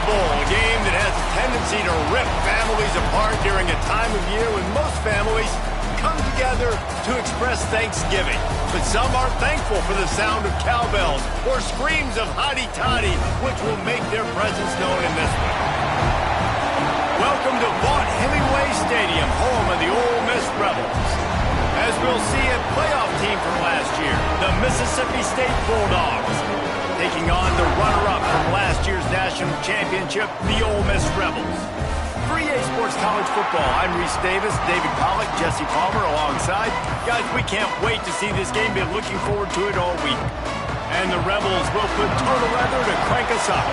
Bowl, a game that has a tendency to rip families apart during a time of year when most families come together to express Thanksgiving. But some are thankful for the sound of cowbells or screams of hotty-toddy, which will make their presence known in this one. Welcome to Vaught-Hemingway Stadium, home of the Ole Miss Rebels. As we'll see a playoff team from last year, the Mississippi State Bulldogs, taking on the runner-up from last year's national championship, the Ole Miss Rebels. For EA Sports College Football, I'm Reese Davis, David Pollack, Jesse Palmer alongside. Guys, we can't wait to see this game. Been looking forward to it all week. And the Rebels will put total weather to crank us up.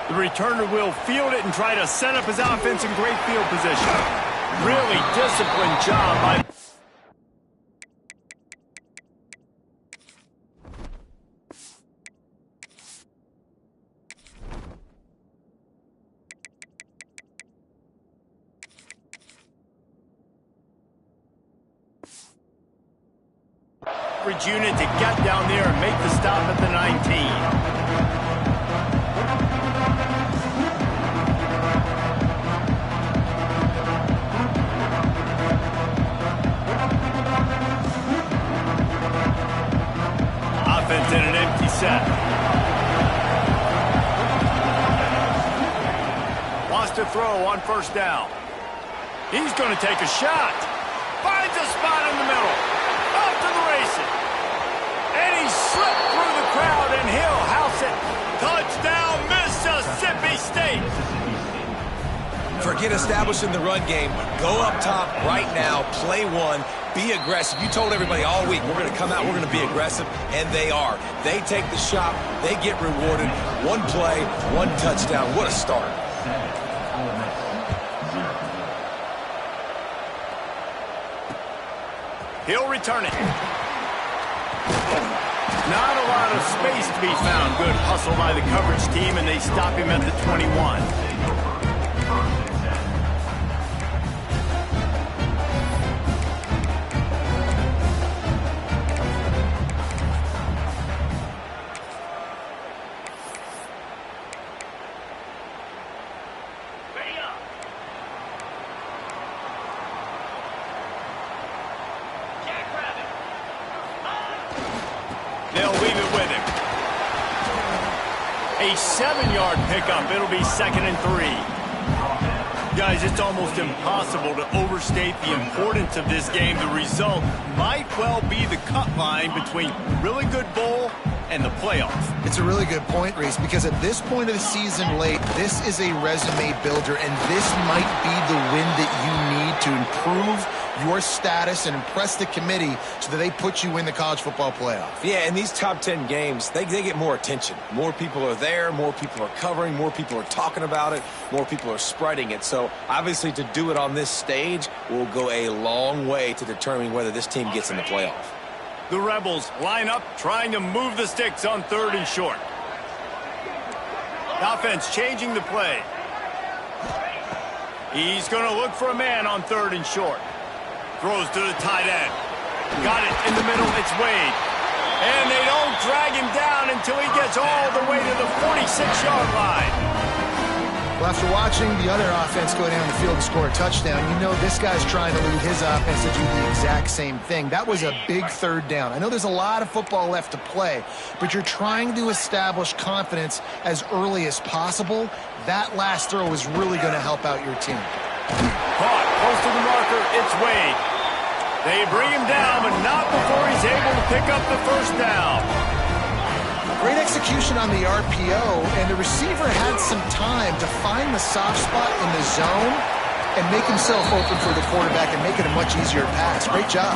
The returner will field it and try to set up his offense in great field position. Really disciplined job by... unit to get down there and make the stop at the 19. Offense in an empty set. Wants to throw on first down. He's going to take a shot. Finds a spot in the middle. Off to the races. And he slipped through the crowd, and he'll house it. Touchdown, Mississippi State. Forget establishing the run game. Go up top right now. Play one. Be aggressive. You told everybody all week, we're going to come out, we're going to be aggressive, and they are. They take the shot. They get rewarded. One play, one touchdown. What a start. He'll return it. Not a lot of space to be found. Good hustle by the coverage team, and they stop him at the 21. They'll leave it with him. A 7-yard pickup. It'll be 2nd and 3. Guys, it's almost impossible to overstate the importance of this game. The result might well be the cut line between really good bowl and the playoff. It's a really good point, Reese, because at this point of the season late, this is a resume builder, and this might be the win that you need to improve your status and impress the committee so that they put you in the college football playoff. Yeah, in these top 10 games, they get more attention. More people are there, more people are covering, more people are talking about it, more people are spreading it. So obviously to do it on this stage will go a long way to determining whether this team gets in the playoff. The Rebels line up, trying to move the sticks on 3rd and short. The offense changing the play. He's going to look for a man on 3rd and short. Throws to the tight end. Got it in the middle. It's Wade. And they don't drag him down until he gets all the way to the 46-yard line. Well, after watching the other offense go down the field and score a touchdown, you know this guy's trying to lead his offense to do the exact same thing. That was a big 3rd down. I know there's a lot of football left to play, but you're trying to establish confidence as early as possible. That last throw is really going to help out your team. Caught close to the marker. It's Wade. They bring him down, but not before he's able to pick up the 1st down. Great execution on the RPO, and the receiver had some time to find the soft spot in the zone and make himself open for the quarterback and make it a much easier pass. Great job.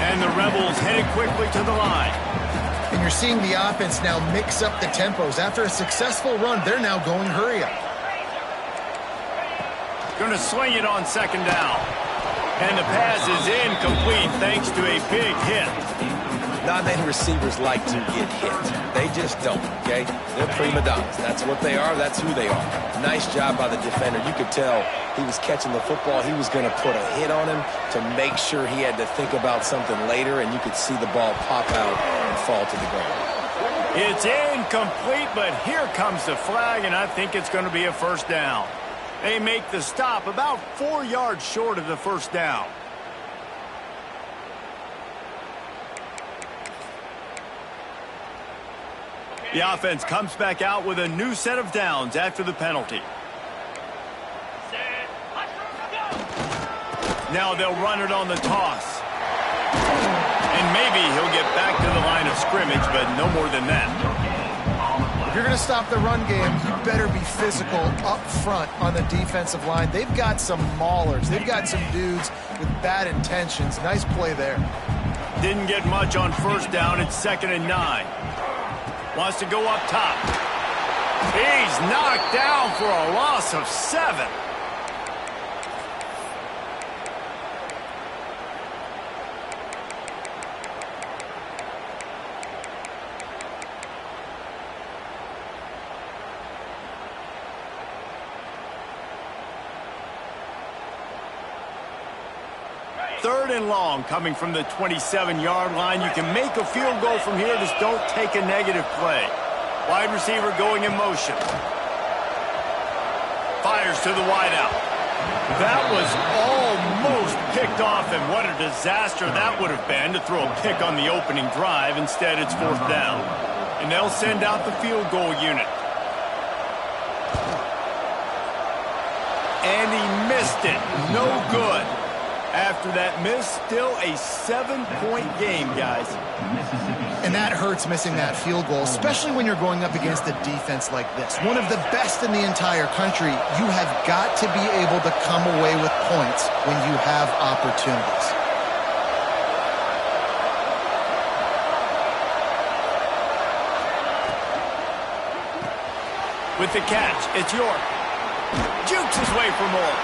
And the Rebels headed quickly to the line. And you're seeing the offense now mix up the tempos. After a successful run, they're now going hurry up. Going to swing it on 2nd down. And the pass is incomplete thanks to a big hit. Not many receivers like to get hit. They just don't, okay? They're prima donnas. That's what they are. That's who they are. Nice job by the defender. You could tell he was catching the football. He was going to put a hit on him to make sure he had to think about something later, and you could see the ball pop out and fall to the ground. It's incomplete, but here comes the flag, and I think it's going to be a first down. They make the stop about 4 yards short of the first down. The offense comes back out with a new set of downs after the penalty. Now they'll run it on the toss. And maybe he'll get back to the line of scrimmage, but no more than that. If you're going to stop the run game, you better be physical up front on the defensive line. They've got some maulers. They've got some dudes with bad intentions. Nice play there. Didn't get much on first down. It's 2nd and 9. Wants to go up top. He's knocked down for a loss of 7. Third and long coming from the 27-yard line. You can make a field goal from here. Just don't take a negative play. Wide receiver going in motion. Fires to the wideout. That was almost picked off, and what a disaster that would have been to throw a pick on the opening drive. Instead, it's 4th down. And they'll send out the field goal unit. And he missed it. No good. After that miss, still a 7-point game, guys. And that hurts, missing that field goal, especially when you're going up against a defense like this. One of the best in the entire country. You have got to be able to come away with points when you have opportunities. With the catch, it's York. Jukes his way for more.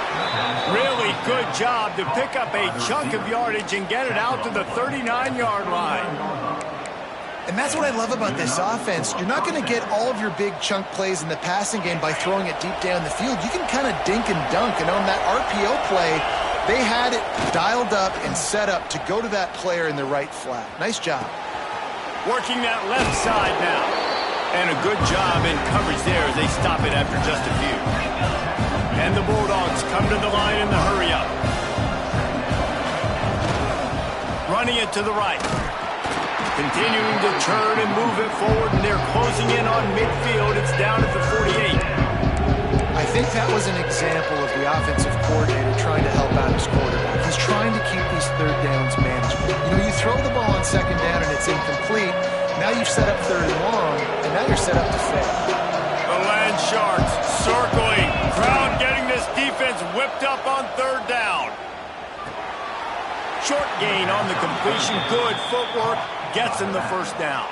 Really good job to pick up a chunk of yardage and get it out to the 39-yard line. And that's what I love about this offense. You're not going to get all of your big chunk plays in the passing game by throwing it deep down the field. You can kind of dink and dunk. And on that RPO play, they had it dialed up and set up to go to that player in the right flat. Nice job. Working that left side now. And a good job in coverage there as they stop it after just a few. And the Bulldogs come to the line in the hurry-up. Running it to the right. Continuing to turn and move it forward, and they're closing in on midfield. It's down at the 48. I think that was an example of the offensive coordinator trying to help out his quarterback. He's trying to keep these third downs manageable. You know, you throw the ball on 2nd down and it's incomplete. Now you've set up 3rd and long, and now you're set up to fail. The Land Sharks circling. Crowd getting this defense whipped up on 3rd down. Short gain on the completion. Good footwork. Gets him the first down.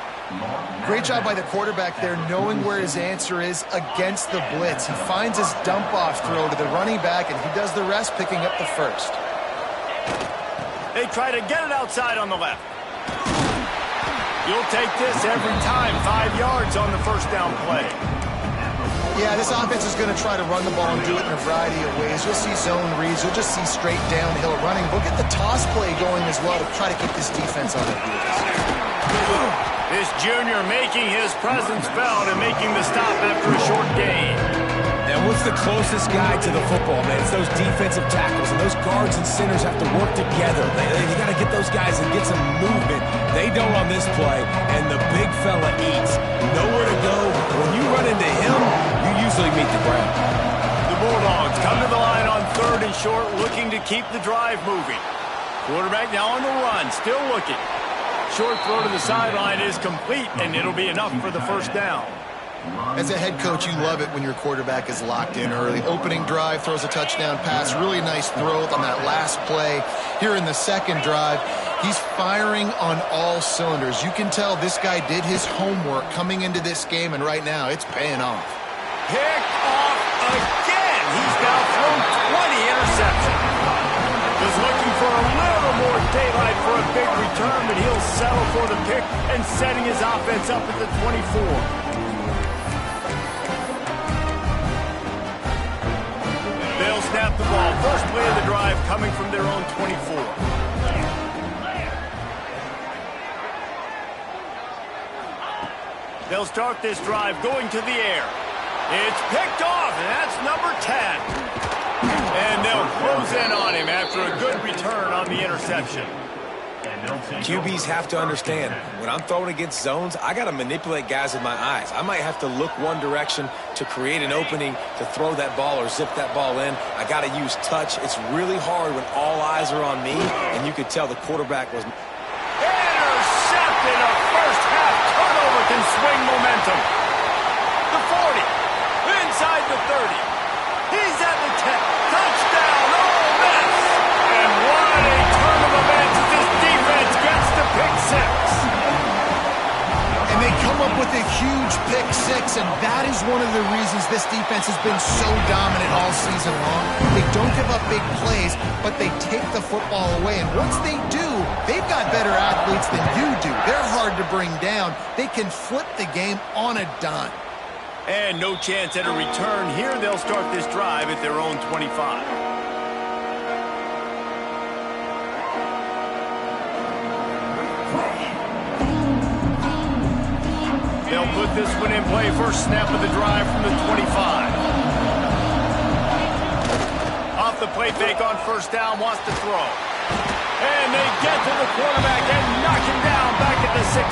Great job by the quarterback there, knowing where his answer is against the blitz. He finds his dump-off throw to the running back, and he does the rest, picking up the first. They try to get it outside on the left. You'll take this every time. 5 yards on the first down play. Yeah, this offense is going to try to run the ball and do it in a variety of ways. You'll see zone reads. You'll just see straight downhill running. We'll get the toss play going as well to try to keep this defense on their heels. This junior making his presence felt and making the stop after a short gain. And what's the closest guy to the football, man? It's those defensive tackles, and those guards and centers have to work together. You got to get those guys and get some movement. They don't on this play, and the big fella eats. Nowhere to go. When you run into him, you usually meet the ground. The Bulldogs come to the line on 3rd and short, looking to keep the drive moving. Quarterback now on the run, still looking. Short throw to the sideline is complete, and it'll be enough for the first down. As a head coach, you love it when your quarterback is locked in early. Opening drive, throws a touchdown pass. Really nice throw on that last play. Here in the 2nd drive, he's firing on all cylinders. You can tell this guy did his homework coming into this game, and right now it's paying off. Picked off again. He's now thrown 20 interceptions. Was looking for a little more daylight for a big return, but he'll settle for the pick and setting his offense up at the 24. They'll snap the ball. First play of the drive coming from their own 24. They'll start this drive going to the air. It's picked off, and that's number 10. And they'll close in on him after a good return on the interception. QBs have to understand, when I'm throwing against zones, I got to manipulate guys with my eyes. I might have to look one direction to create an opening to throw that ball or zip that ball in. I got to use touch. It's really hard when all eyes are on me, and you could tell the quarterback was... Intercepted! A first-half turnover can swing momentum. The 40, inside the 30. He's at the 10. Touchdown, Ole Miss! And what a turn of events as this defense gets the pick six. And they come up with a huge pick six, and that is one of the reasons this defense has been so dominant all season long. They don't give up big plays, but they take the football away. And once they do, they've got better athletes than you do. They're hard to bring down. They can flip the game on a dime. And no chance at a return here. They'll start this drive at their own 25. They'll put this one in play. First snap of the drive from the 25. Off the play fake on first down, wants to throw. And they get to the quarterback and knock him down back at the 16.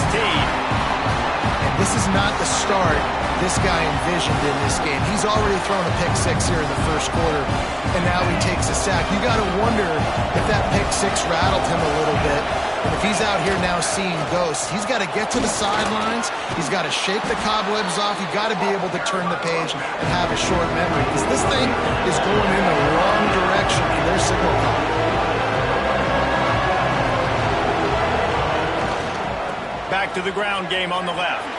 And this is not the start this guy envisioned in this game. He's already thrown a pick six here in the first quarter, and now he takes a sack. You got to wonder if that pick six rattled him a little bit. And if he's out here now seeing ghosts, he's got to get to the sidelines. He's got to shake the cobwebs off. You've got to be able to turn the page and have a short memory, because this thing is going in the wrong direction for their signal call. Back to the ground game on the left.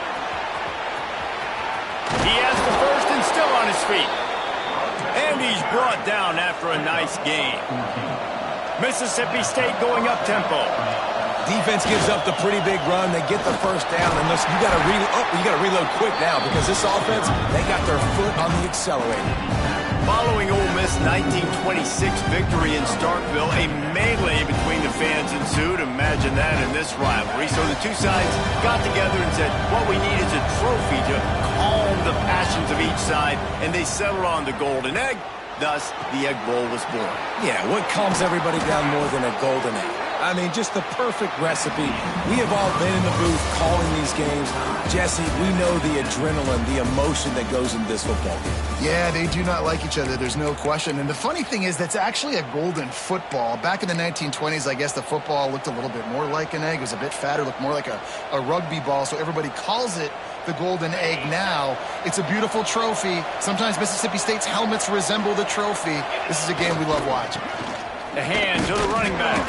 He has the first and still on his feet. And he's brought down after a nice game. Mississippi State going up-tempo. Defense gives up the pretty big run. They get the first down, and you got to reload quick now, because this offense, they got their foot on the accelerator. Following Ole Miss' 1926 victory in Starkville, a melee between the fans ensued. Imagine that in this rivalry. So the two sides got together and said, what we need is a trophy to calm the passions of each side, and they settled on the Golden Egg. Thus, the Egg Bowl was born. Yeah, what calms everybody down more than a golden egg? I mean, just the perfect recipe. We have all been in the booth calling these games. Jesse, we know the adrenaline, the emotion that goes into this football game. Yeah, they do not like each other. There's no question. And the funny thing is, that's actually a golden football. Back in the 1920s, I guess the football looked a little bit more like an egg. It was a bit fatter, looked more like a rugby ball. So everybody calls it the golden egg now. It's a beautiful trophy. Sometimes Mississippi State's helmets resemble the trophy. This is a game we love watching. The hand to the running back.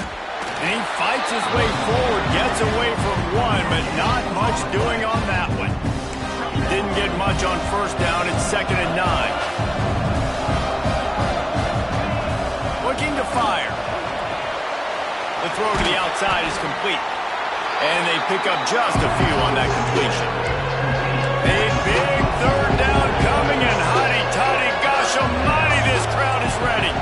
And he fights his way forward, gets away from one, but not much doing on that one. Didn't get much on first down. It's 2nd and 9. Looking to fire. The throw to the outside is complete. And they pick up just a few on that completion. A big third down coming, and hotty-toddy, gosh almighty, this crowd is ready.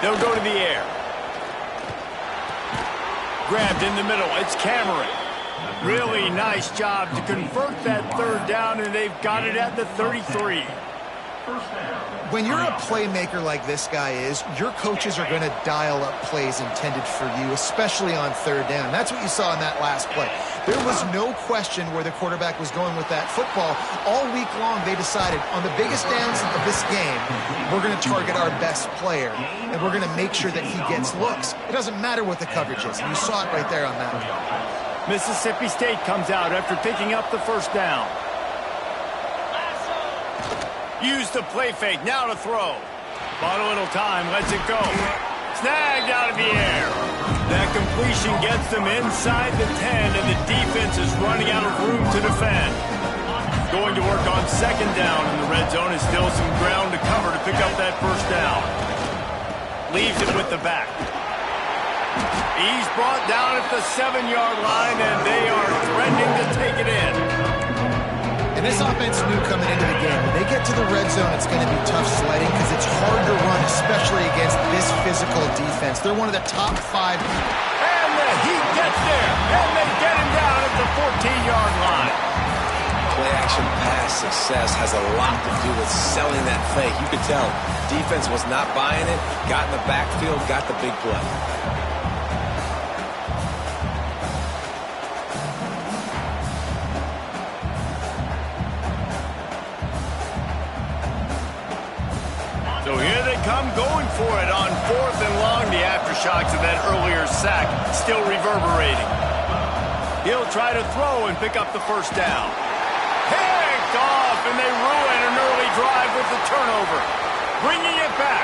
They'll go to the air. Grabbed in the middle. It's Cameron. Really nice job to convert that third down, and they've got it at the 33. When you're a playmaker like this guy is, your coaches are going to dial up plays intended for you, especially on third down. That's what you saw in that last play. There was no question where the quarterback was going with that football. All week long, they decided on the biggest downs of this game, we're going to target our best player, and we're going to make sure that he gets looks. It doesn't matter what the coverage is, and you saw it right there on that one. Mississippi State comes out after picking up the first down. Use the play fake, now to throw. Bought a little time, lets it go. Snagged out of the air. That completion gets them inside the 10, and the defense is running out of room to defend. Going to work on 2nd down in the red zone, is still some ground to cover to pick up that first down. Leaves it with the back. He's brought down at the 7-yard line, and they are threatening to take it in. And this offense knew coming into the game, when they get to the red zone, it's going to be tough sledding because it's hard to run, especially against this physical defense. They're one of the top 5. And the Heat gets there, and they get him down at the 14-yard line. Play-action pass success has a lot to do with selling that fake. You could tell defense was not buying it, got in the backfield, got the big play. So here they come going for it on 4th and long. The aftershocks of that earlier sack still reverberating. He'll try to throw and pick up the first down. Picked off, and they ruin an early drive with the turnover. Bringing it back.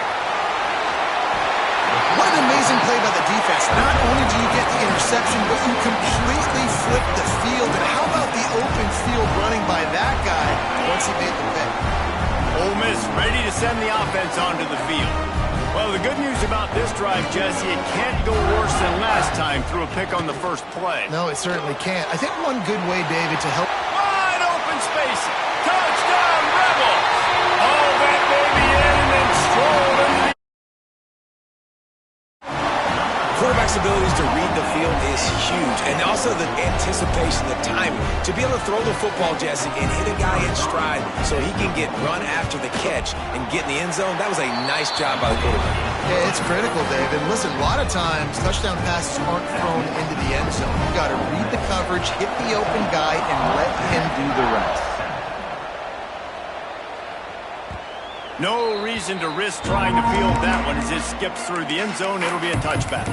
What an amazing play by the defense. Not only do you get the interception, but you completely flip the field. And how about the open field running by that guy once he made the pick? Ole Miss ready to send the offense onto the field. Well, the good news about this drive, Jesse, it can't go worse than last time through a pick on the first play. No, it certainly can't. I think one good way, David, to help... Wide open space. Touchdown, Rebels. Oh, that baby in and then strolled into the... Quarterback's abilities to read the field is huge, and also the anticipation, the timing. To be able to throw the football, Jesse, and hit a guy in stride so he can get run after the catch and get in the end zone, that was a nice job by the quarterback. Yeah, it's critical, David. Listen, a lot of times, touchdown passes aren't thrown into the end zone. You've got to read the coverage, hit the open guy, and let him do the rest. No reason to risk trying to field that one as it skips through the end zone. It'll be a touchback.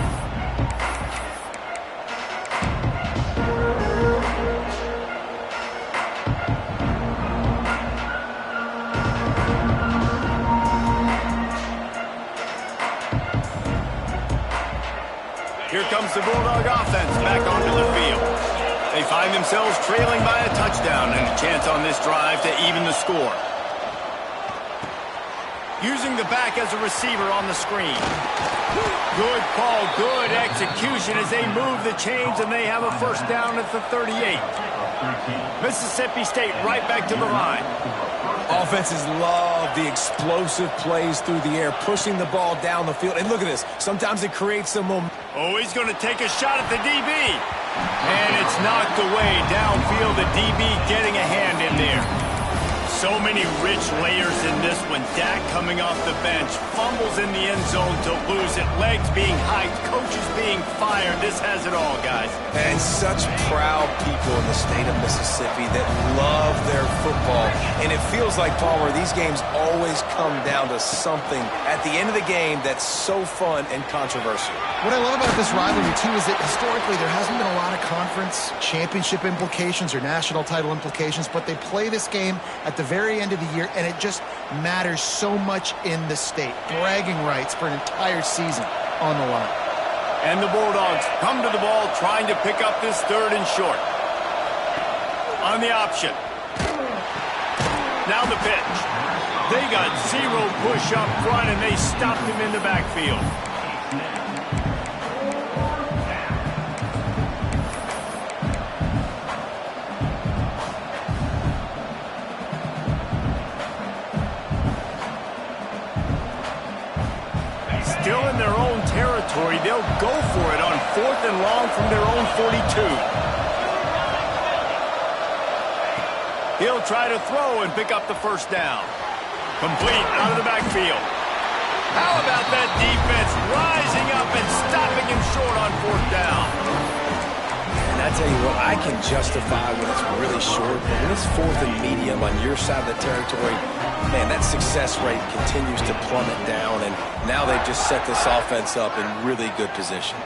Here comes the Bulldog offense back onto the field. They find themselves trailing by a touchdown and a chance on this drive to even the score. Using the back as a receiver on the screen. Good call, good execution as they move the chains, and they have a first down at the 38. Mississippi State right back to the line. Offenses love the explosive plays through the air, pushing the ball down the field. And look at this. Sometimes it creates some momentum. Oh, he's going to take a shot at the DB. And it's knocked away downfield. The DB getting a hand in there. So many rich layers in this one. Dak coming off the bench, fumbles in the end zone to lose it, legs being hiked, coaches being fired. This has it all, guys. And such proud people in the state of Mississippi that love their football. And it feels like, Palmer, these games always come down to something at the end of the game that's so fun and controversial. What I love about this rivalry, too, is that historically there hasn't been a lot of conference championship implications or national title implications, but they play this game at the very end of the year, and it just matters so much in the state. Bragging rights for an entire season on the line. And the Bulldogs come to the ball trying to pick up this 3rd and short. On the option. Now the pitch. They got 0 push up front, and they stopped him in the backfield. Still in their own territory, they'll go for it on 4th and long from their own 42. He'll try to throw and pick up the first down. Complete out of the backfield. How about that defense rising up and stopping him short on 4th down? And I tell you what, I can justify when it's really short, but when it's 4th and medium on your side of the territory, man, that success rate continues to plummet down, and now they've just set this offense up in really good position.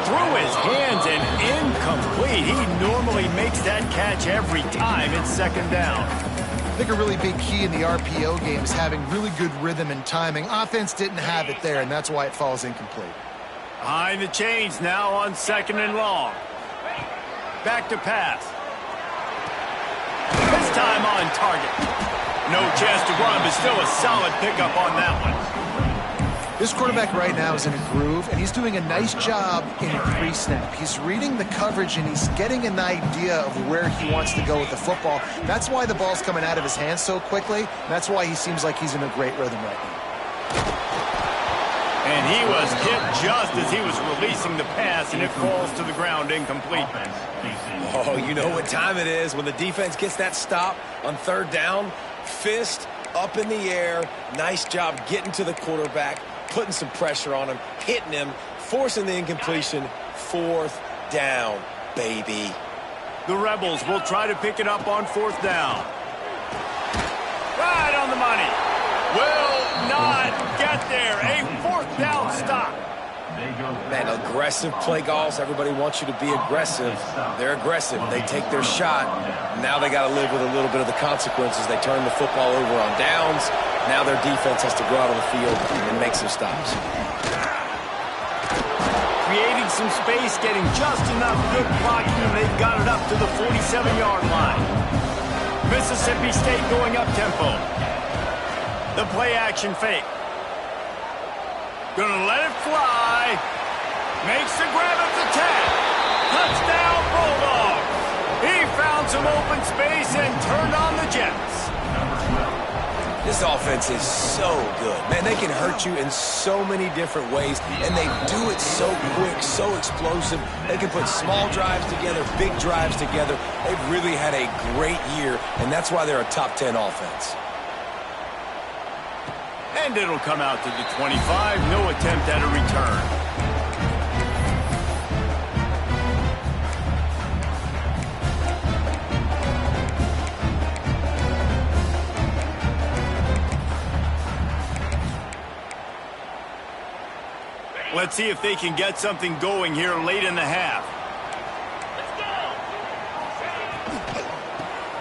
Through his hands and incomplete. He normally makes that catch every time. It's 2nd down. I think a really big key in the RPO game is having really good rhythm and timing. Offense didn't have it there, and that's why it falls incomplete. Behind the chains now on 2nd and long. Back to pass. This time on target. No chance to run, but still a solid pickup on that one. This quarterback right now is in a groove, and he's doing a nice job in pre-snap. He's reading the coverage, and he's getting an idea of where he wants to go with the football. That's why the ball's coming out of his hands so quickly. That's why he seems like he's in a great rhythm right now. And he was hit just as he was releasing the pass, and it falls to the ground incomplete. Oh, you know what time it is when the defense gets that stop on third down. Fist up in the air. Nice job getting to the quarterback, putting some pressure on him, hitting him, forcing the incompletion. Fourth down, baby. The Rebels will try to pick it up on fourth down. Right on the money. Will not get there. A fourth down stop. Man, aggressive play calls. Everybody wants you to be aggressive. They're aggressive. They take their shot. Now they got to live with a little bit of the consequences. They turn the football over on downs. Now their defense has to go out on the field and make some stops. Creating some space, getting just enough good blocking, and they've got it up to the 47-yard line. Mississippi State going up tempo. The play action fake. Gonna let it fly. Makes the grab at the 10. Touchdown Bulldogs. He found some open space and turned on the Jets. This offense is so good. Man, they can hurt you in so many different ways, and they do it so quick, so explosive. They can put small drives together, big drives together. They've really had a great year, and that's why they're a top 10 offense. And it'll come out to the 25. No attempt at a return. Let's see if they can get something going here late in the half.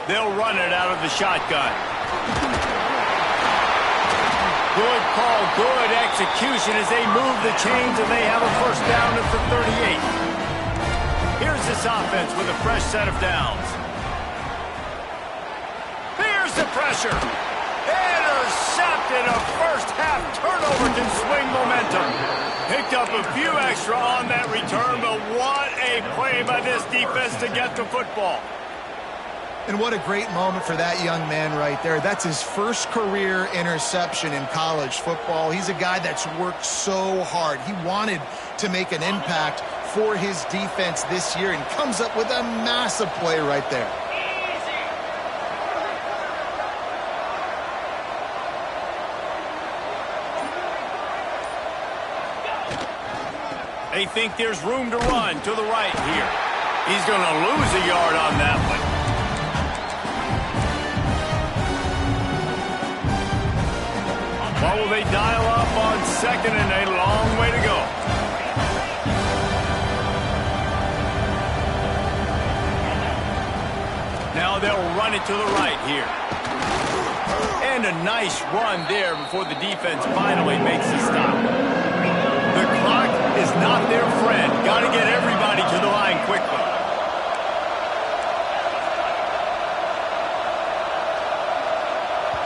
They'll run it out of the shotgun. Good call, good execution as they move the chains, and they have a first down at the 38. Here's this offense with a fresh set of downs. Here's the pressure. Intercepted. A first half turnover can swing momentum. Picked up a few extra on that return, but what a play by this defense to get the football. And what a great moment for that young man right there. That's his first career interception in college football. He's a guy that's worked so hard. He wanted to make an impact for his defense this year and comes up with a massive play right there. They think there's room to run to the right here. He's going to lose a yard on that one. What will they dial up on second and a long way to go? Now they'll run it to the right here. And a nice run there before the defense finally makes a stop. The clock is not their friend. Got to get everybody to the line quickly.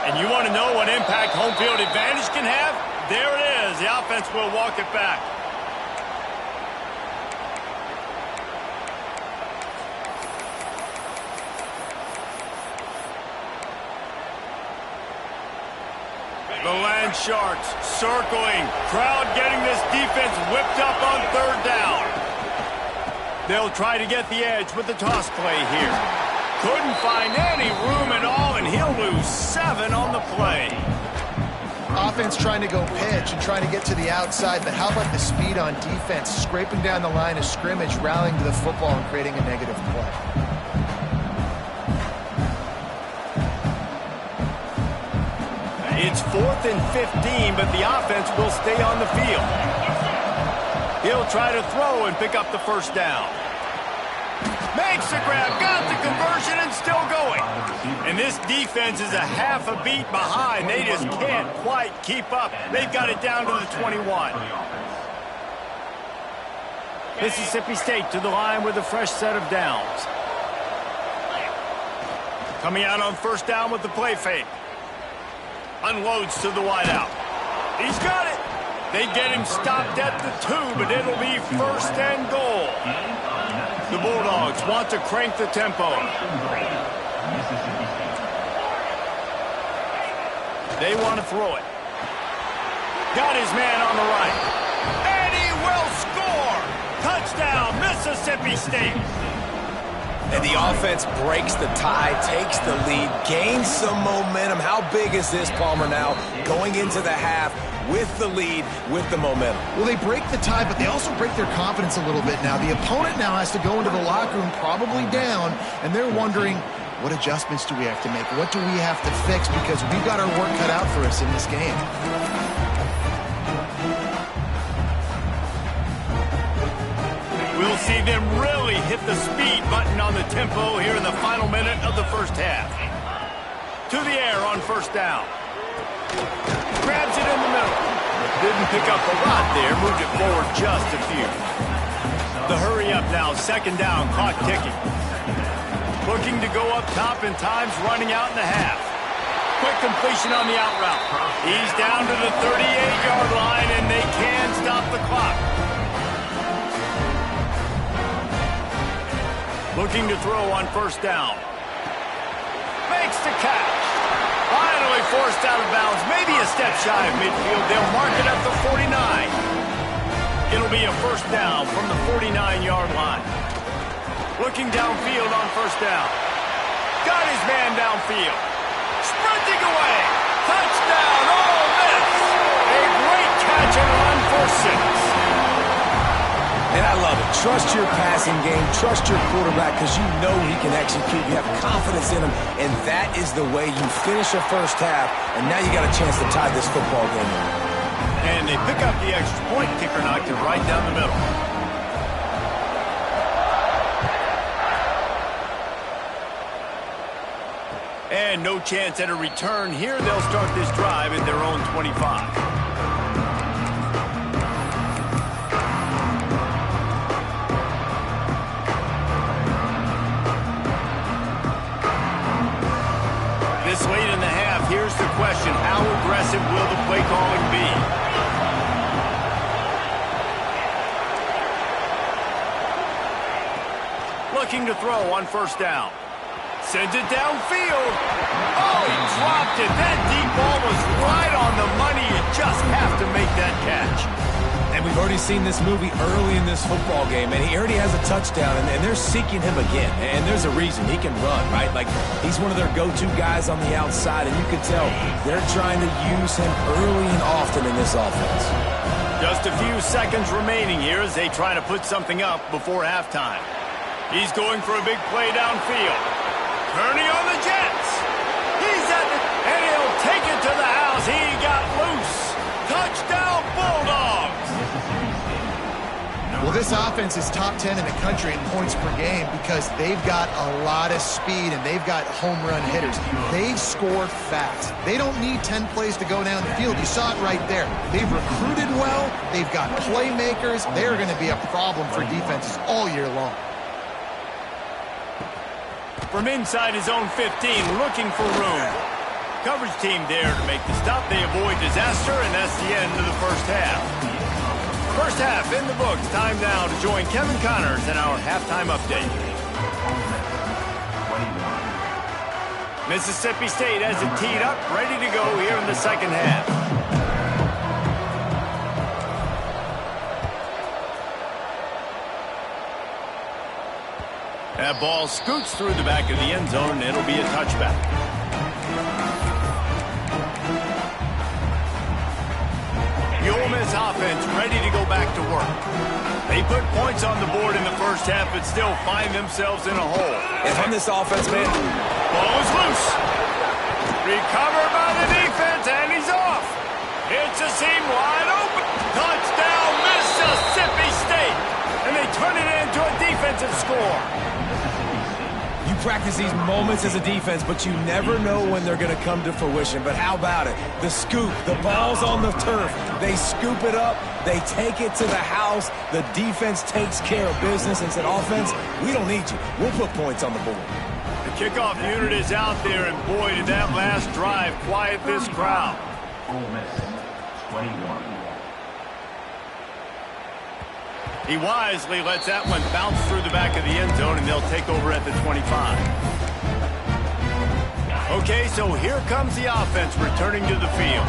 And you want to know what impact home field advantage can have? There it is. The offense will walk it back. The Land Sharks circling. Crowd getting this defense whipped up on third down. They'll try to get the edge with the toss play here. Couldn't find any room at all, and he'll lose 7 on the play. Offense trying to go pitch and trying to get to the outside, but how about the speed on defense? Scraping down the line of scrimmage, rallying to the football and creating a negative play. It's 4th and 15, but the offense will stay on the field. He'll try to throw and pick up the first down. Makes the grab, got the conversion, and still going. And this defense is a half a beat behind. They just can't quite keep up. They've got it down to the 21. Mississippi State to the line with a fresh set of downs. Coming out on first down with the play fake. Unloads to the wideout. He's got it. They get him stopped at the 2, but it'll be 1st and goal. The Bulldogs want to crank the tempo. They want to throw it. Got his man on the right. And he will score! Touchdown, Mississippi State! And the offense breaks the tie, takes the lead, gains some momentum. How big is this, Palmer, now going into the half with the lead, with the momentum? Well, they break the tie, but they also break their confidence a little bit now. The opponent now has to go into the locker room probably down, and they're wondering, what adjustments do we have to make? What do we have to fix? Because we've got our work cut out for us in this game. We'll see them really hit the speed button on the tempo here in the final minute of the first half. To the air on 1st down. Grabs it in the middle. Didn't pick up a lot there. Moved it forward just a few. The hurry up now. 2nd down. Clock ticking. Looking to go up top, and time's running out in the half. Quick completion on the out route. He's down to the 38-yard line, and they can stop the clock. Looking to throw on 1st down. Makes the catch. Finally forced out of bounds. Maybe a step shy of midfield. They'll mark it at the 49. It'll be a 1st down from the 49-yard line. Looking downfield on 1st down. Got his man downfield. Sprinting away. Touchdown, Ole Miss. A great catch and run for 6. And I love it. Trust your passing game. Trust your quarterback because you know he can execute. You have confidence in him, and that is the way you finish a first half, and now you got a chance to tie this football game in. And they pick up the extra point. Kicker knocked it right down the middle. And no chance at a return here. They'll start this drive at their own 25. This late in the half, here's the question. How aggressive will the play calling be? Looking to throw on 1st down. Sends it downfield. Oh, he dropped it. That deep ball was right on the money. You just have to make that catch. And we've already seen this movie early in this football game, and he already has a touchdown, and they're seeking him again. And there's a reason. He can run, right? Like, he's one of their go-to guys on the outside, and you can tell they're trying to use him early and often in this offense. Just a few seconds remaining here as they try to put something up before halftime. He's going for a big play downfield. Kearney on the Jets. He's at the... and he'll take it to the house. He got loose. Touchdown, Bulldogs. Well, this offense is top 10 in the country in points per game because they've got a lot of speed and they've got home run hitters. They score fast. They don't need 10 plays to go down the field. You saw it right there. They've recruited well. They've got playmakers. They're going to be a problem for defenses all year long. From inside his own 15, looking for room. Coverage team there to make the stop. They avoid disaster, and that's the end of the first half. First half in the books. Time now to join Kevin Connors in our halftime update. Mississippi State has it teed up, ready to go here in the second half. That ball scoots through the back of the end zone, and it'll be a touchback. The Ole Miss offense ready to go back to work. They put points on the board in the first half, but still find themselves in a hole. And from this offense, man, ball is loose. Recovered by the defense, and he's off. It's a seam wide open. Touchdown, Mississippi State. And they turn it into a defensive score. you practice these moments as a defense, but you never know when they're going to come to fruition. But how about it? The scoop, the ball's on the turf. They scoop it up. They take it to the house. The defense takes care of business and said, offense, we don't need you. We'll put points on the board. The kickoff unit is out there, and boy, did that last drive quiet this crowd. Ole Miss, 21. He wisely lets that one bounce through the back of the end zone, and they'll take over at the 25. Okay, so here comes the offense returning to the field.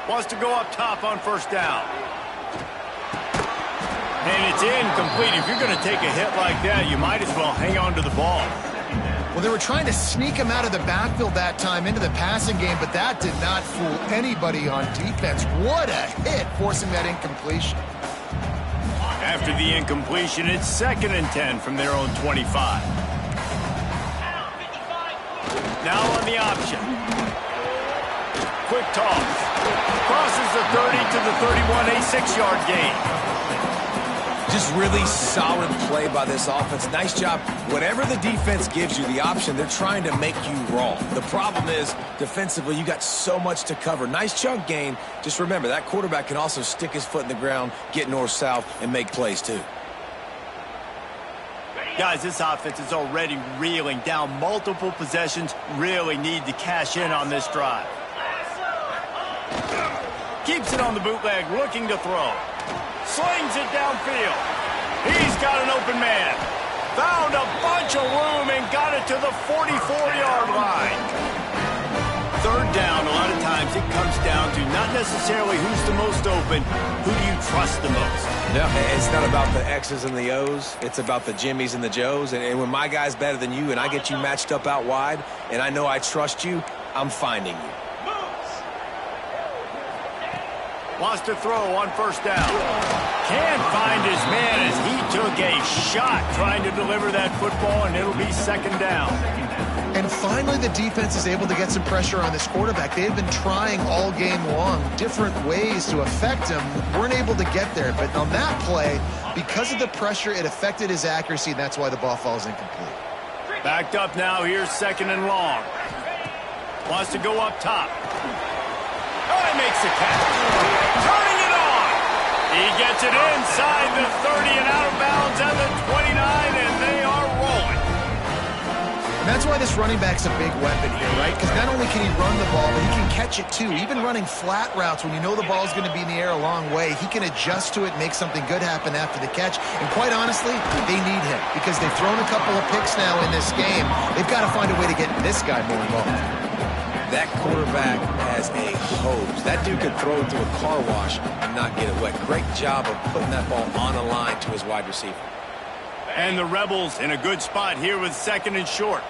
Wants to go up top on first down. And it's incomplete. If you're going to take a hit like that, you might as well hang on to the ball. Well, they were trying to sneak him out of the backfield that time into the passing game, but that did not fool anybody on defense. What a hit, forcing that incompletion. After the incompletion, it's 2nd and 10 from their own 25. Now on the option. Quick toss. Crosses the 30 to the 31, a 6-yard gain. Just really solid play by this offense. Nice job. Whatever the defense gives you, the option, they're trying to make you wrong. The problem is, defensively, you got so much to cover. Nice chunk gain. Just remember, that quarterback can also stick his foot in the ground, get north-south, and make plays, too. Guys, this offense is already reeling down multiple possessions. Really need to cash in on this drive. Keeps it on the bootleg, looking to throw. Slings it downfield. He's got an open man. Found a bunch of room and got it to the 44-yard line. 3rd down, a lot of times it comes down to not necessarily who's the most open, who do you trust the most? Yeah, it's not about the X's and the O's. It's about the Jimmies and the Joes. And when my guy's better than you and I get you matched up out wide and I know I trust you, I'm finding you. Wants to throw on first down. Can't find his man as he took a shot trying to deliver that football, and it'll be 2nd down. And finally, the defense is able to get some pressure on this quarterback. They've been trying all game long different ways to affect him. Weren't able to get there. But on that play, because of the pressure, it affected his accuracy, and that's why the ball falls incomplete. Backed up now. Here's 2nd and long. Wants to go up top. Oh, he makes the catch. Turning it on. He gets it inside the 30 and out of bounds at the 29, and they are rolling. And that's why this running back's a big weapon here, right? Because not only can he run the ball, but he can catch it too. Even running flat routes when you know the ball's going to be in the air a long way, he can adjust to it, make something good happen after the catch. And quite honestly, they need him because they've thrown a couple of picks now in this game. They've got to find a way to get this guy more involved. That quarterback has a hose. That dude could throw it through a car wash and not get it wet. Great job of putting that ball on a line to his wide receiver. And the Rebels in a good spot here with 2nd and short.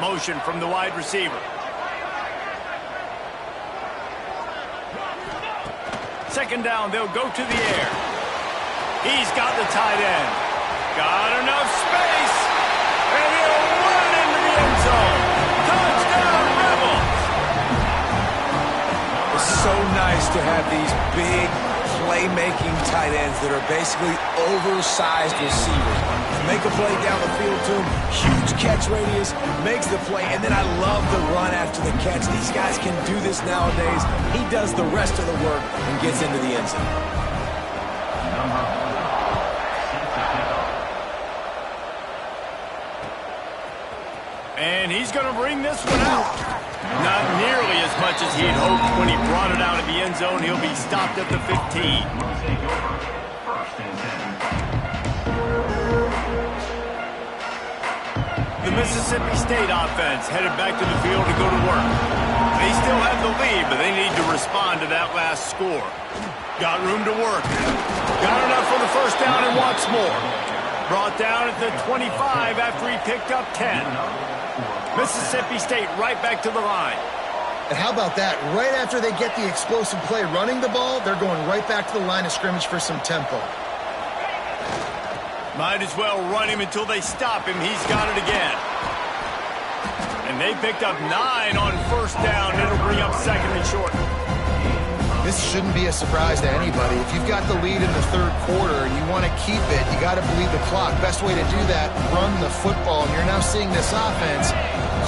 Motion from the wide receiver. 2nd down, they'll go to the air. He's got the tight end. Got enough space. And he'll run into the end zone. Touchdown, Rebels. It's so nice to have these big playmaking tight ends that are basically oversized receivers. Make a play down the field to him, huge catch radius, makes the play, and then I love the run after the catch. These guys can do this nowadays. He does the rest of the work and gets into the end zone. And he's going to bring this one out. Not nearly as much as he'd hoped when he brought it out of the end zone. He'll be stopped at the 15. The Mississippi State offense headed back to the field to go to work. They still have the lead, but they need to respond to that last score. Got room to work. Got enough for the first down and wants more. Brought down at the 25 after he picked up 10. Mississippi State right back to the line. And how about that? Right after they get the explosive play running the ball, they're going right back to the line of scrimmage for some tempo. Might as well run him until they stop him. He's got it again. And they picked up 9 on first down. It'll bring up 2nd and short. This shouldn't be a surprise to anybody. If you've got the lead in the 3rd quarter and you want to keep it, you got to bleed the clock. Best way to do that, run the football. And you're now seeing this offense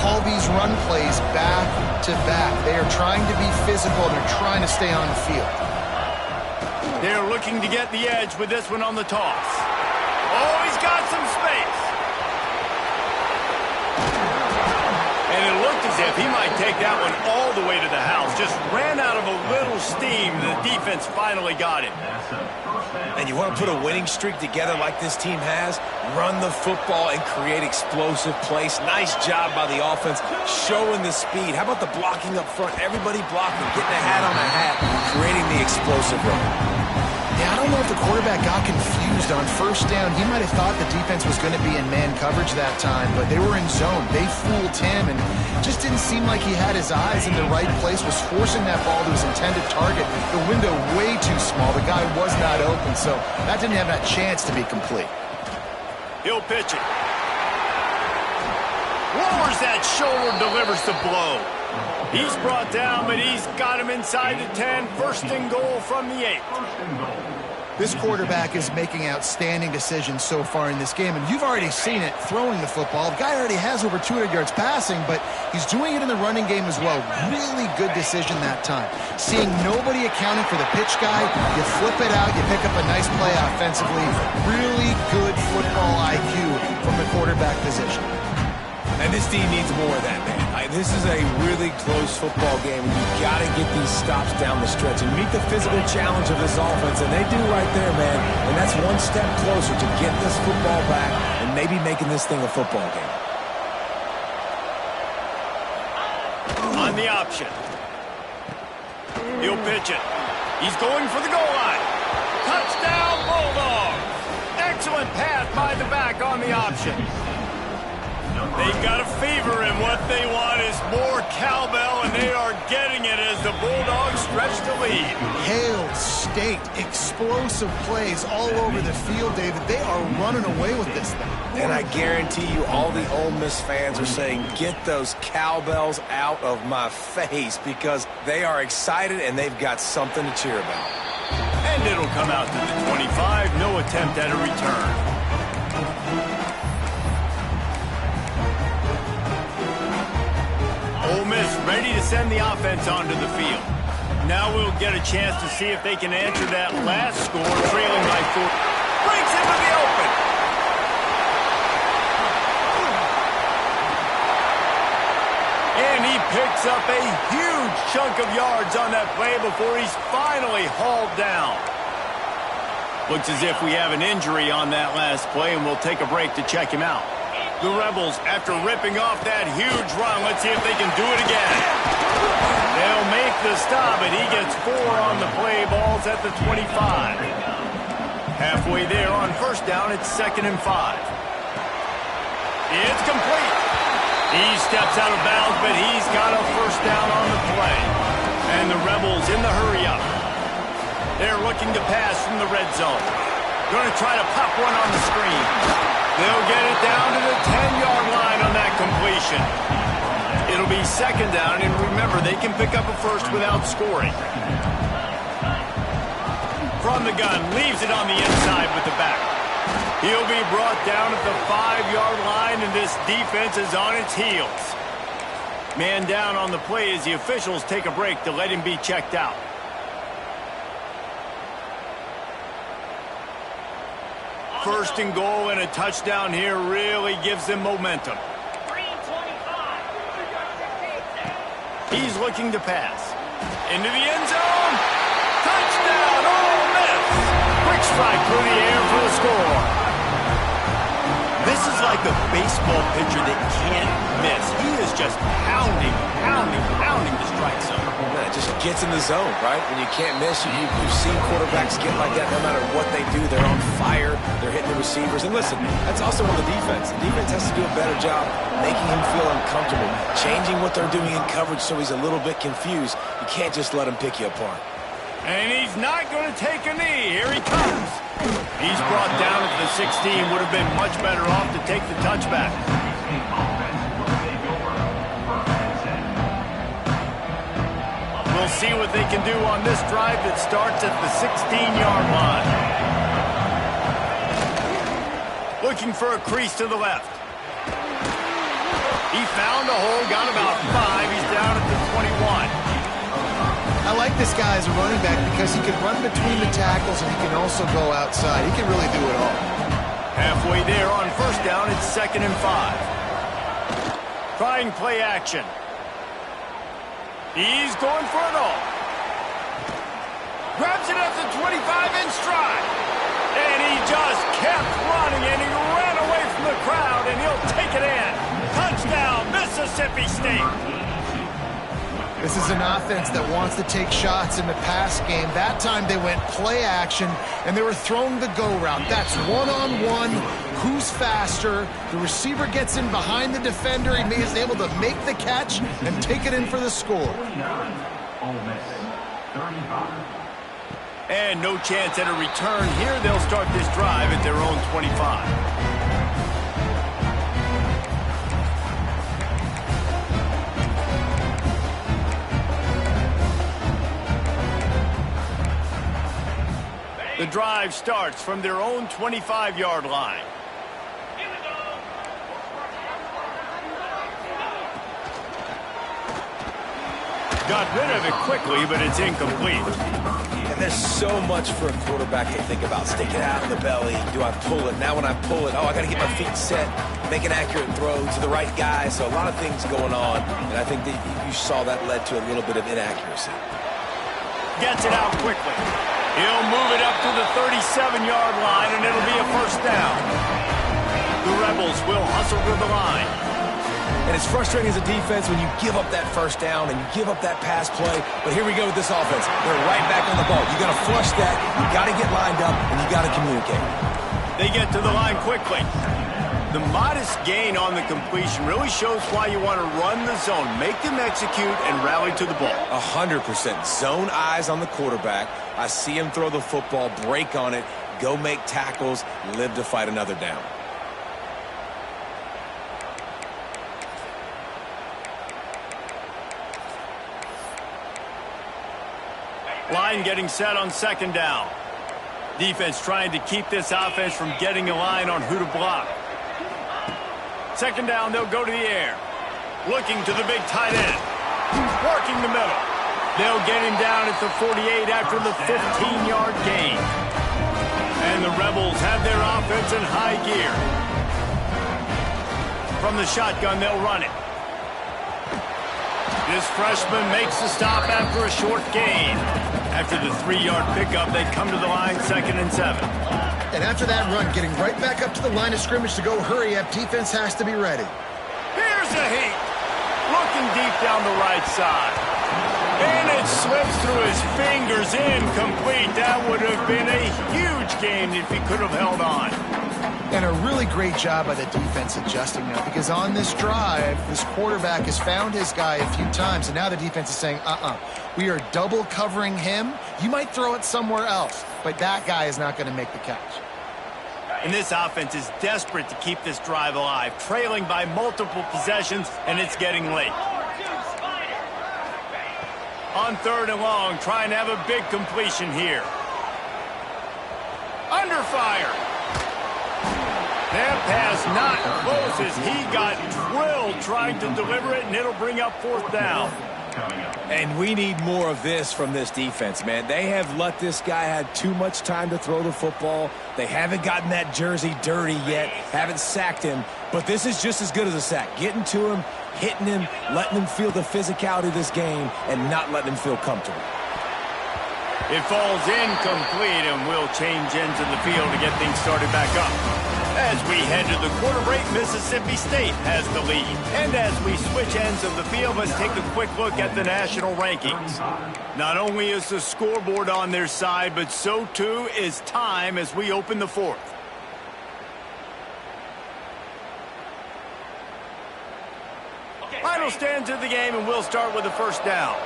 call these run plays back to back. They are trying to be physical. They're trying to stay on the field. They're looking to get the edge with this one on the toss. Oh, he's got some space. And it looked as if he might take that one all the way to the house. Just ran out of a little steam. The defense finally got him. And you want to put a winning streak together like this team has? Run the football and create explosive plays. Nice job by the offense, showing the speed. How about the blocking up front? Everybody blocking, getting a hat on a hat, creating the explosive run. Yeah, I don't know if the quarterback got confused on first down. He might have thought the defense was going to be in man coverage that time, but they were in zone. They fooled him, and just didn't seem like he had his eyes in the right place, was forcing that ball to his intended target. The window way too small. The guy was not open, so that didn't have that chance to be complete. He'll pitch it. Lowers that shoulder, delivers the blow. He's brought down, but he's got him inside the 10. First and goal from the 8. This quarterback is making outstanding decisions so far in this game, and you've already seen it throwing the football. The guy already has over 200 yards passing, but he's doing it in the running game as well. Really good decision that time. Seeing nobody accounting for the pitch guy, you flip it out, you pick up a nice play offensively. Really good football IQ from the quarterback position. And this team needs more of that, man. This is a really close football game, and you've got to get these stops down the stretch and meet the physical challenge of this offense, and they do right there, man. And that's one step closer to getting this football back and maybe making this thing a football game. On the option. He'll pitch it. He's going for the goal line. Touchdown, Bulldogs. Excellent pass by the back on the option. They've got a fever, and what they want is more cowbell, and they are getting it as the Bulldogs stretch the lead. Hail State, explosive plays all over the field, David. They are running away with this thing. And I guarantee you all the Ole Miss fans are saying, get those cowbells out of my face, because they are excited and they've got something to cheer about. And it'll come out to the 25. No attempt at a return. Ole Miss ready to send the offense onto the field. Now we'll get a chance to see if they can answer that last score, trailing by 4. Breaks into the open. And he picks up a huge chunk of yards on that play before he's finally hauled down. Looks as if we have an injury on that last play, and we'll take a break to check him out. The Rebels, after ripping off that huge run, let's see if they can do it again. They'll make the stop, and he gets 4 on the play. Ball's at the 25. Halfway there on first down, it's 2nd and 5. It's complete. He steps out of bounds, but he's got a first down on the play. And the Rebels in the hurry-up. They're looking to pass from the red zone. Going to try to pop one on the screen. They'll get it down to the 10-yard line on that completion. It'll be 2nd down, and remember, they can pick up a first without scoring. From the gun, leaves it on the inside with the back. He'll be brought down at the 5-yard line, and this defense is on its heels. Man down on the play as the officials take a break to let him be checked out. First and goal, and a touchdown here really gives them momentum. He's looking to pass. Into the end zone. Touchdown, Ole Miss. Quick strike through the air for the score. This is like a baseball pitcher that can't miss. He is just pounding the strike zone. It just gets in the zone, right? When you can't miss, you've seen quarterbacks get like that no matter what they do. They're on fire. They're hitting the receivers. And listen, that's also on the defense. The defense has to do a better job making him feel uncomfortable, changing what they're doing in coverage so he's a little bit confused. You can't just let him pick you apart. And he's not going to take a knee. Here he comes. He's brought down at the 16. Would have been much better off to take the touchback. We'll see what they can do on this drive that starts at the 16-yard line. Looking for a crease to the left. He found a hole, got about 5. He's down at the 21. I like this guy as a running back because he can run between the tackles and he can also go outside. He can really do it all. Halfway there on first down, it's 2nd and 5. Trying play action. He's going for it all. Grabs it at the 25 in stride. And he just kept running, and he ran away from the crowd, and he'll take it in. Touchdown, Mississippi State. This is an offense that wants to take shots in the pass game. That time they went play action, and they were throwing the go route. That's one-on-one. Who's faster? The receiver gets in behind the defender. He is able to make the catch and take it in for the score. And no chance at a return here. They'll start this drive at their own 25. The drive starts from their own 25-yard line. Got rid of it quickly, but it's incomplete. And there's so much for a quarterback to think about. Stick it out in the belly. Do I pull it? Now when I pull it, I got to get my feet set, make an accurate throw to the right guy. So a lot of things going on, and I think that you saw that led to a little bit of inaccuracy. Gets it out quickly. He'll move it up to the 37-yard line, and it'll be a first down. The Rebels will hustle to the line. And it's frustrating as a defense when you give up that first down and you give up that pass play. But here we go with this offense. They're right back on the ball. You got to flush that. You got to get lined up, and you got to communicate. They get to the line quickly. The modest gain on the completion really shows why you want to run the zone, make them execute, and rally to the ball. 100%. Zone eyes on the quarterback. I see him throw the football, break on it, go make tackles, live to fight another down. Line getting set on second down. Defense trying to keep this offense from getting a line on who to block. Second down, they'll go to the air. Looking to the big tight end. Working the middle. They'll get him down at the 48 after the 15-yard gain. And the Rebels have their offense in high gear. From the shotgun, they'll run it. This freshman makes the stop after a short gain. After the 3-yard pickup, they come to the line, 2nd and 7. And after that run, getting right back up to the line of scrimmage to go hurry up, defense has to be ready. Here's a heat. Looking deep down the right side. And it slips through his fingers, incomplete. That would have been a huge gain if he could have held on. And a really great job by the defense adjusting now, because on this drive, this quarterback has found his guy a few times, and now the defense is saying, we are double covering him. You might throw it somewhere else, but that guy is not going to make the catch. And this offense is desperate to keep this drive alive, trailing by multiple possessions, and it's getting late. On 3rd and long, trying to have a big completion here. Under fire. That pass not close as he got drilled trying to deliver it, and it'll bring up 4th down. And we need more of this from this defense, man. They have let this guy have too much time to throw the football. They haven't gotten that jersey dirty yet, haven't sacked him. But this is just as good as a sack. Getting to him, hitting him, letting him feel the physicality of this game, and not letting him feel comfortable. It falls incomplete, and we'll change ends of the field to get things started back up. As we head to the quarter break, Mississippi State has the lead. And as we switch ends of the field, let's take a quick look at the national rankings. Not only is the scoreboard on their side, but so too is time as we open the 4th. Final stands of the game, and we'll start with the first down.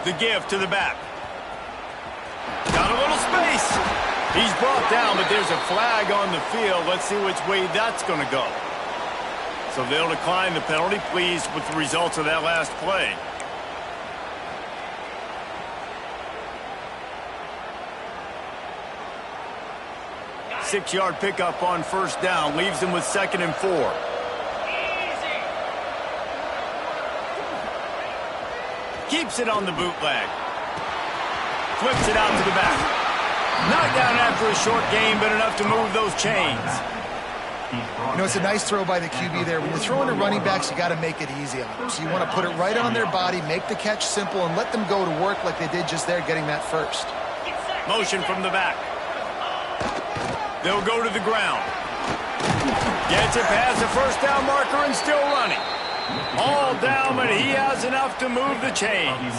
The give to the back. Got a little space. He's brought down, but there's a flag on the field. Let's see which way that's going to go. So they'll decline the penalty, pleased with the results of that last play. Six-yard pickup on first down, leaves him with 2nd and 4. Keeps it on the bootleg. Flips it out to the back. Knocked down after a short gain, but enough to move those chains. You know, it's a nice throw by the QB there. When you're throwing to running backs, you got to make it easy on them. So you want to put it right on their body, make the catch simple, and let them go to work like they did just there, getting that first. Motion from the back. They'll go to the ground. Gets it past the first down marker and still running. All down, but he has enough to move the chains.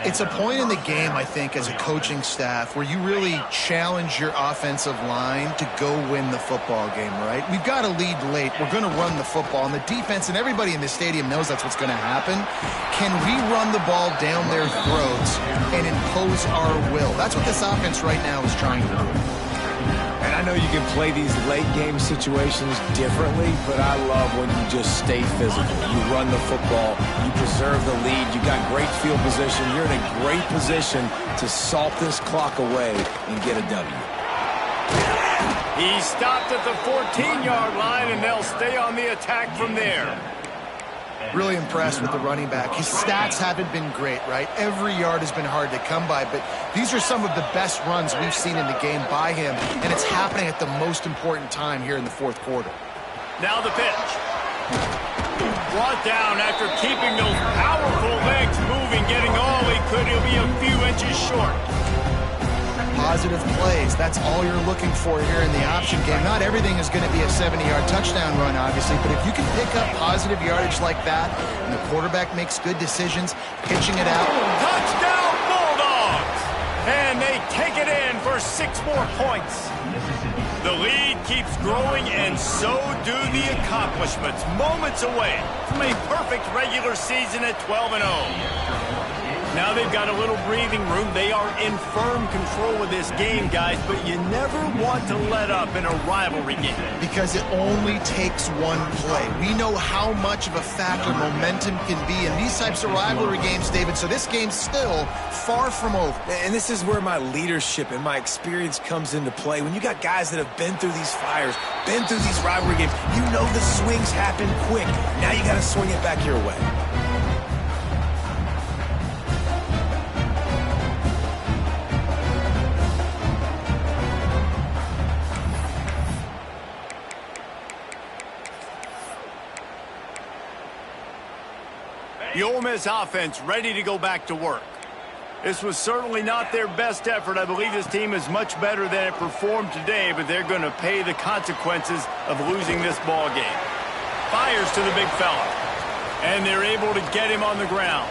It's a point in the game, I think, as a coaching staff where you really challenge your offensive line to go win the football game, right? We've got to lead late. We're going to run the football, and the defense and everybody in the stadium knows that's what's going to happen. Can we run the ball down their throats and impose our will? That's what this offense right now is trying to do. And I know you can play these late-game situations differently, but I love when you just stay physical. You run the football, you preserve the lead, you got great field position. You're in a great position to salt this clock away and get a W. He stopped at the 14-yard line, and they'll stay on the attack from there. Really impressed with the running back. His stats haven't been great, right? Every yard has been hard to come by, but these are some of the best runs we've seen in the game by him, and it's happening at the most important time here in the fourth quarter. Now the pitch. Brought down after keeping those powerful legs moving, getting all he could. He'll be a few inches short. Positive plays, that's all you're looking for here in the option game. Not everything is going to be a 70-yard touchdown run, obviously, but if you can pick up positive yardage like that, and the quarterback makes good decisions, pitching it out. Touchdown Bulldogs! And they take it in for 6 more points. The lead keeps growing, and so do the accomplishments. Moments away from a perfect regular season at 12-0. Now they've got a little breathing room. They are in firm control of this game, guys, but you never want to let up in a rivalry game. Because it only takes one play. We know how much of a factor momentum can be in these types of rivalry games, David, so this game's still far from over. And this is where my leadership and my experience comes into play. When you got guys that have been through these fires, been through these rivalry games, you know the swings happen quick. Now you got to swing it back your way. The Ole Miss offense ready to go back to work. This was certainly not their best effort. I believe this team is much better than it performed today, but they're going to pay the consequences of losing this ball game. Fires to the big fella, and they're able to get him on the ground.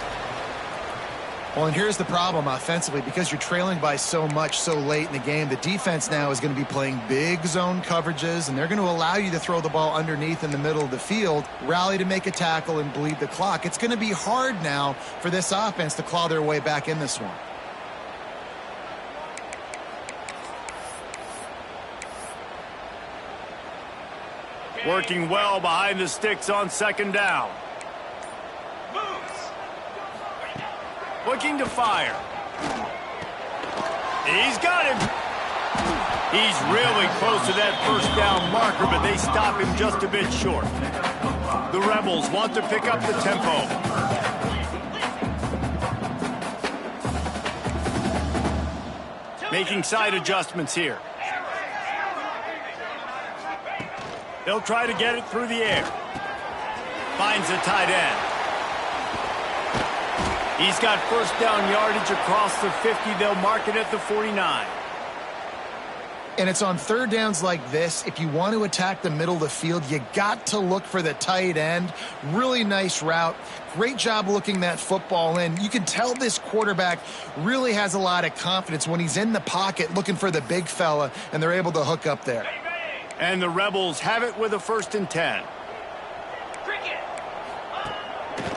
Well, and here's the problem offensively. Because you're trailing by so much so late in the game, the defense now is going to be playing big zone coverages, and they're going to allow you to throw the ball underneath in the middle of the field, rally to make a tackle, and bleed the clock. It's going to be hard now for this offense to claw their way back in this one. Working well behind the sticks on second down. Looking to fire. He's got him. He's really close to that first down marker, but they stop him just a bit short. The Rebels want to pick up the tempo. Making side adjustments here. They'll try to get it through the air. Finds the tight end. He's got first down yardage across the 50. They'll mark it at the 49. And it's on third downs like this. If you want to attack the middle of the field, you got to look for the tight end. Really nice route. Great job looking that football in. You can tell this quarterback really has a lot of confidence when he's in the pocket looking for the big fella, and they're able to hook up there. And the Rebels have it with a 1st and 10.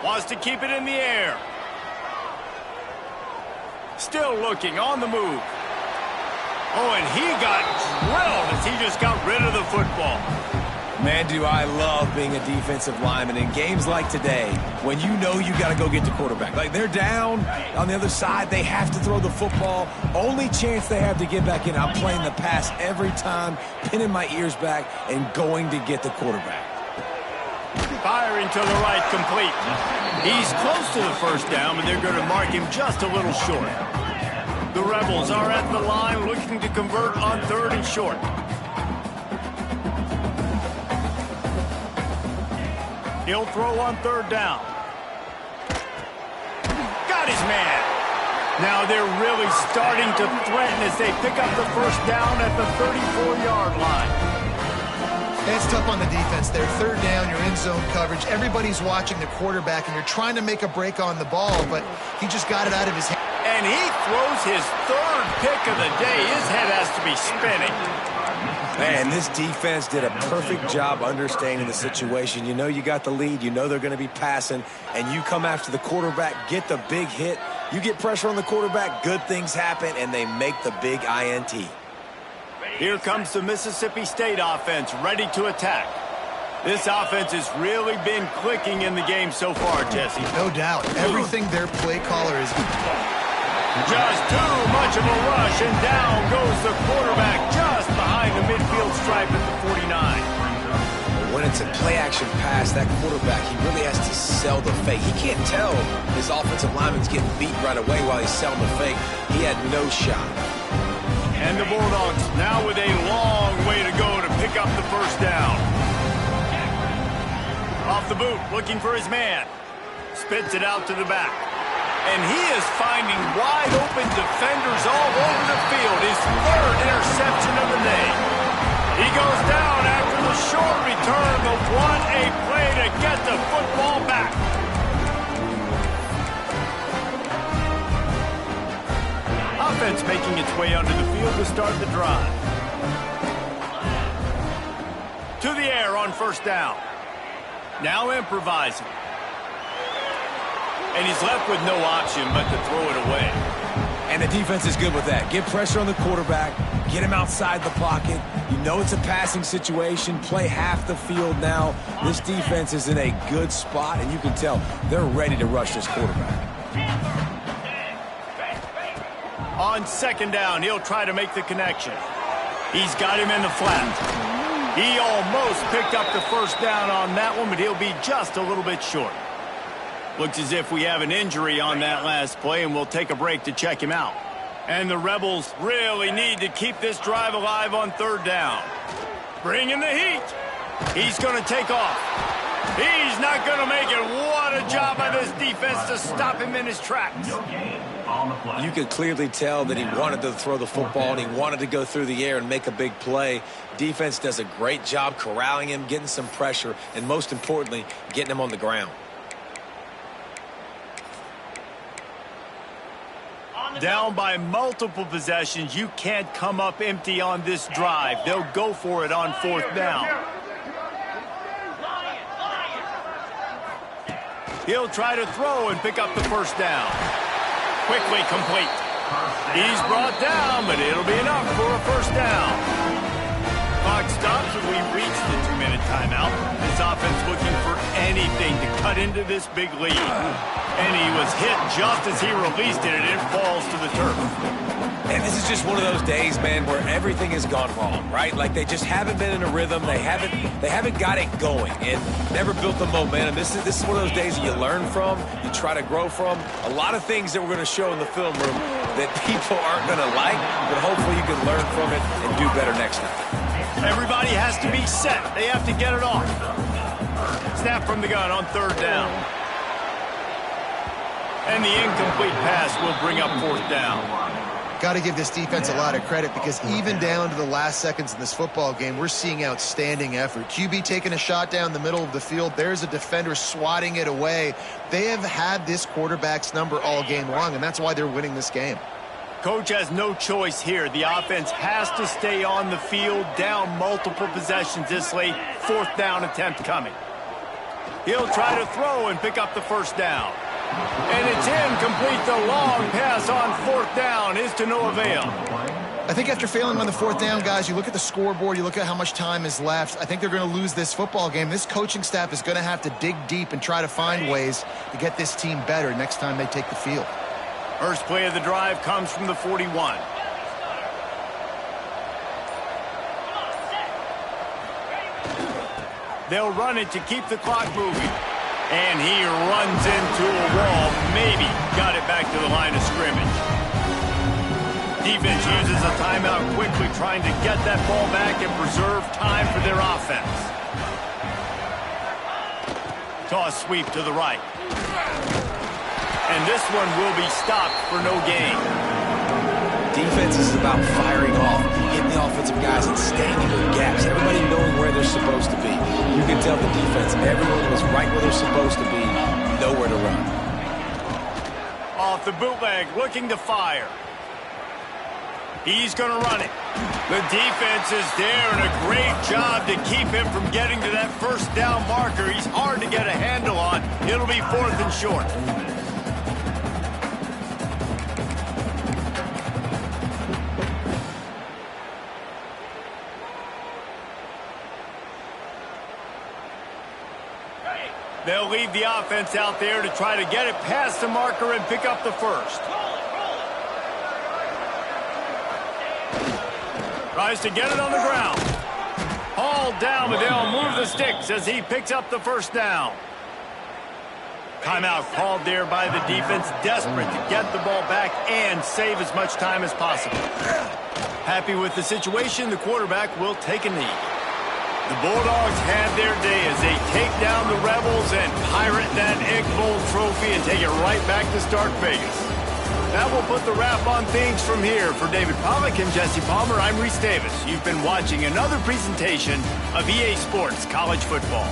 Wants to keep it in the air. Still looking on the move. Oh, and he got drilled as he just got rid of the football. Man, do I love being a defensive lineman in games like today when you know you got to go get the quarterback. Like, they're down on the other side. They have to throw the football. Only chance they have to get back in. I'm playing the pass every time, pinning my ears back and going to get the quarterback. Firing to the right, complete. He's close to the first down, but they're going to mark him just a little short. The Rebels are at the line looking to convert on 3rd and short. He'll throw on 3rd down. Got his man. Now they're really starting to threaten as they pick up the 1st down at the 34-yard line. It's tough on the defense there. 3rd down, you're in zone coverage. Everybody's watching the quarterback, and you're trying to make a break on the ball, but he just got it out of his hand. And he throws his 3rd pick of the day. His head has to be spinning. Man, this defense did a perfect job understanding the situation. You know you got the lead. You know they're going to be passing. And you come after the quarterback, get the big hit. You get pressure on the quarterback, good things happen, and they make the big INT. Here comes the Mississippi State offense ready to attack. This offense has really been clicking in the game so far, Jesse. No doubt. Everything their play caller is... Just too much of a rush, and down goes the quarterback just behind the midfield stripe at the 49. When it's a play-action pass, that quarterback, he really has to sell the fake. He can't tell his offensive lineman's getting beat right away while he's selling the fake. He had no shot. And the Bulldogs now with a long way to go to pick up the 1st down. Off the boot, looking for his man. Spits it out to the back. And he is finding wide-open defenders all over the field. His 3rd interception of the day. He goes down after the short return, but what a play to get the football back. Offense making its way onto the field to start the drive. To the air on 1st down. Now improvising. And he's left with no option but to throw it away. And the defense is good with that. Get pressure on the quarterback. Get him outside the pocket. You know it's a passing situation. Play half the field now. This defense is in a good spot, and you can tell they're ready to rush this quarterback. On 2nd down, he'll try to make the connection. He's got him in the flat. He almost picked up the 1st down on that one, but he'll be just a little bit short. Looks as if we have an injury on that last play, and we'll take a break to check him out. And the Rebels really need to keep this drive alive on 3rd down. Bring in the heat. He's going to take off. He's not going to make it. What a job by this defense to stop him in his tracks. You could clearly tell that he wanted to throw the football and he wanted to go through the air and make a big play. Defense does a great job corralling him, getting some pressure, and most importantly, getting him on the ground. Down by multiple possessions, you can't come up empty on this drive. They'll go for it on 4th down. He'll try to throw and pick up the 1st down. Quickly complete. He's brought down, but it'll be enough for a 1st down. Clock stops and we reach the 2-minute timeout. This offense looking for anything to cut into this big lead. And he was hit just as he released it, and it falls to the turf. And this is just one of those days, man, where everything has gone wrong, right? Like they just haven't been in a rhythm. They haven't got it going and never built the momentum. This is one of those days that you learn from, you try to grow from. A lot of things that we're going to show in the film room that people aren't going to like, but hopefully you can learn from it and do better next time. Everybody has to be set. They have to get it off. Snap from the gun on 3rd down. And the incomplete pass will bring up 4th down. Got to give this defense a lot of credit because even down to the last seconds in this football game, we're seeing outstanding effort. QB taking a shot down the middle of the field. There's a defender swatting it away. They have had this quarterback's number all game long, and that's why they're winning this game. Coach has no choice here. The offense has to stay on the field, down multiple possessions this late. 4th down attempt coming. He'll try to throw and pick up the 1st down. And it's incomplete. The long pass on 4th down is to no avail. I think after failing on the 4th down, guys, you look at the scoreboard, you look at how much time is left. I think they're going to lose this football game. This coaching staff is going to have to dig deep and try to find ways to get this team better next time they take the field. First play of the drive comes from the 41. They'll run it to keep the clock moving. And he runs into a wall. Maybe got it back to the line of scrimmage. defense uses a timeout quickly, trying to get that ball back and preserve time for their offense. Toss sweep to the right. And this one will be stopped for no gain. Defense is about firing off, hitting the offensive guys and staying in their gaps. Everybody knowing where they're supposed to be. You can tell the defense, everyone was right where they're supposed to be, nowhere to run. Off the bootleg, looking to fire. He's going to run it. The defense is there, and a great job to keep him from getting to that first down marker. He's hard to get a handle on. It'll be 4th and short. They'll leave the offense out there to try to get it past the marker and pick up the first. Tries to get it on the ground. Hauled down, but they'll move the sticks as he picks up the first down. Timeout called there by the defense, desperate to get the ball back and save as much time as possible. Happy with the situation, the quarterback will take a knee. The Bulldogs had their day as they take down the Rebels and pirate that Egg Bowl trophy and take it right back to Stark Vegas. That will put the wrap on things from here. For David Pollack and Jesse Palmer, I'm Reese Davis. You've been watching another presentation of EA Sports College Football.